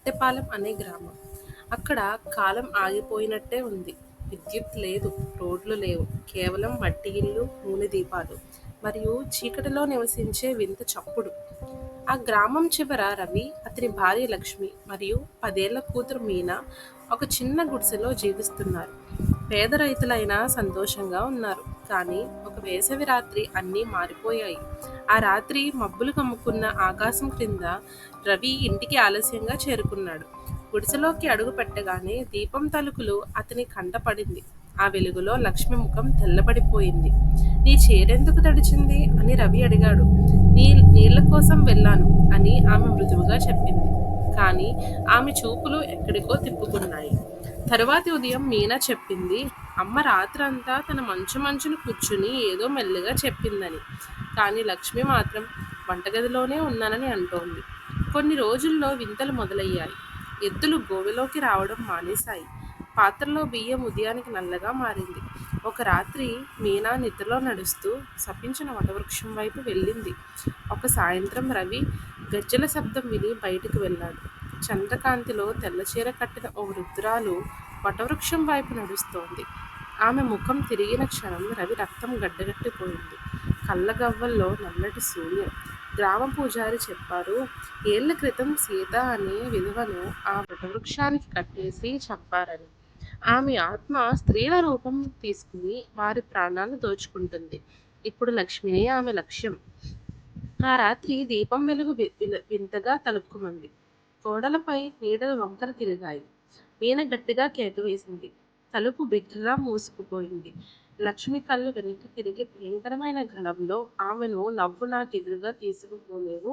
రొట్టెపాలెం అనే గ్రామం. అక్కడ కాలం ఆగిపోయినట్టే ఉంది. విద్యుత్ లేదు, రోడ్లు లేవు. కేవలం మట్టి ఇళ్ళు, నూనె దీపాలు మరియు చీకటిలో నివసించే వింత చప్పుడు. ఆ గ్రామం చివర రవి, అతని భార్య లక్ష్మి మరియు 10 ఏళ్ల కూతురు మీనా ఒక చిన్న గుడిసెలో జీవిస్తున్నారు. పేద రైతులైనా సంతోషంగా ఉన్నారు. కానీ ఒక వేసవి రాత్రి అన్నీ మారిపోయాయి. ఆ రాత్రి మబ్బులు కమ్ముకున్న ఆకాశం క్రింద రవి ఇంటికి ఆలస్యంగా చేరుకున్నాడు. గుడిసెలోకి అడుగు పెట్టగానే దీపం తలుకులు అతని కంట పడింది. ఆ వెలుగులో లక్ష్మి ముఖం తెల్లబడిపోయింది. నీ చీరెందుకు తడిచింది అని రవి అడిగాడు. నీళ్ల కోసం వెళ్ళాను అని ఆమె మృదువుగా చెప్పింది. కానీ ఆమె చూపులు ఎక్కడికో తిప్పుకున్నాయి. తరువాతి ఉదయం మీనా చెప్పింది, అమ్మ రాత్రంతా తన మంచున కూర్చుని ఏదో మెల్లిగా చెప్పిందని. కానీ లక్ష్మి మాత్రం వంటగదిలోనే ఉన్నానని అంటోంది. కొన్ని రోజుల్లో వింతలు మొదలయ్యాయి. ఎద్దులు గోవిలోకి రావడం మానేశాయి. పాత్రలో బియ్యం ఉదయానికి నల్లగా మారింది. ఒక రాత్రి మీనా నిద్రలో నడుస్తూ శపించిన వటవృక్షం వైపు వెళ్ళింది. ఒక సాయంత్రం రవి గజ్జెల శబ్దం విని బయటికి వెళ్ళాడు. చంద్రకాంతిలో తెల్లచీర కట్టిన ఓ వృద్ధురాలు వటవృక్షం వైపు నడుస్తోంది. ఆమె ముఖం తిరిగిన క్షణం రవి రక్తం గడ్డగట్టిపోయింది. కళ్ళగవ్వల్లో నల్లటి శూన్యం. గ్రామ పూజారి చెప్పారు, ఏళ్ల క్రితం సీత అనే విధవను ఆ వటవృక్షానికి కట్టేసి చంపారని. ఆమె ఆత్మ స్త్రీల రూపం తీసుకుని వారి ప్రాణాలు దోచుకుంటుంది. ఇప్పుడు లక్ష్మినే ఆమె లక్ష్యం. ఆ రాత్రి దీపం వెలుగు వింతగా తలుక్కుమంది. గోడలపై నీడలు వంకర తిరిగాయి. మీన గట్టిగా కేక వేసింది. తలుపు బిగ్గరగా మూసుకుపోయింది. లక్ష్మి కళ్ళు వెనక్కి తిరిగి భయంకరమైన గళంలో ఆమెను నవ్వు నాకెదురుగా తీసుకుపోలేవు.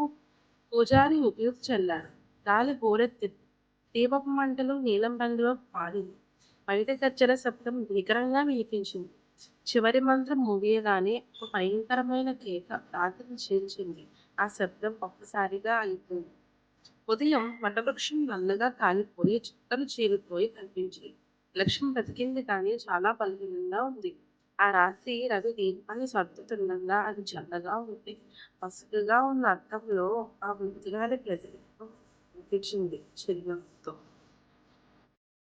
పూజారి ఉపయోగ చల్లాడు. గాలి బోరెత్తింది. దీపపు మంటలు నీలం రంగులో పారింది. బయట గజ్జల శబ్దం భీకరంగా వినిపించింది. చివరి మంత్రం ముగియగానే ఒక భయంకరమైన కేక రాత్రిని చీల్చింది. ఆ శబ్దం ఒక్కసారిగా ఆగిపోయింది. ఉదయం వటవృక్షం నల్లగా కాలిపోయి చుక్కలు చీలిపోయి కనిపించాయి. లక్ష్మి బతికింది కానీ చాలా బలహీనంగా ఉంది. ఆ రాత్రి రవి దీపాన్ని సర్దుతుండగా అది చల్లగా ఉంది. పసుపుగా ఉన్న అర్థంలో ఆ మృతుగాలి ప్రతినిధించింది చిరునవ్వుతో.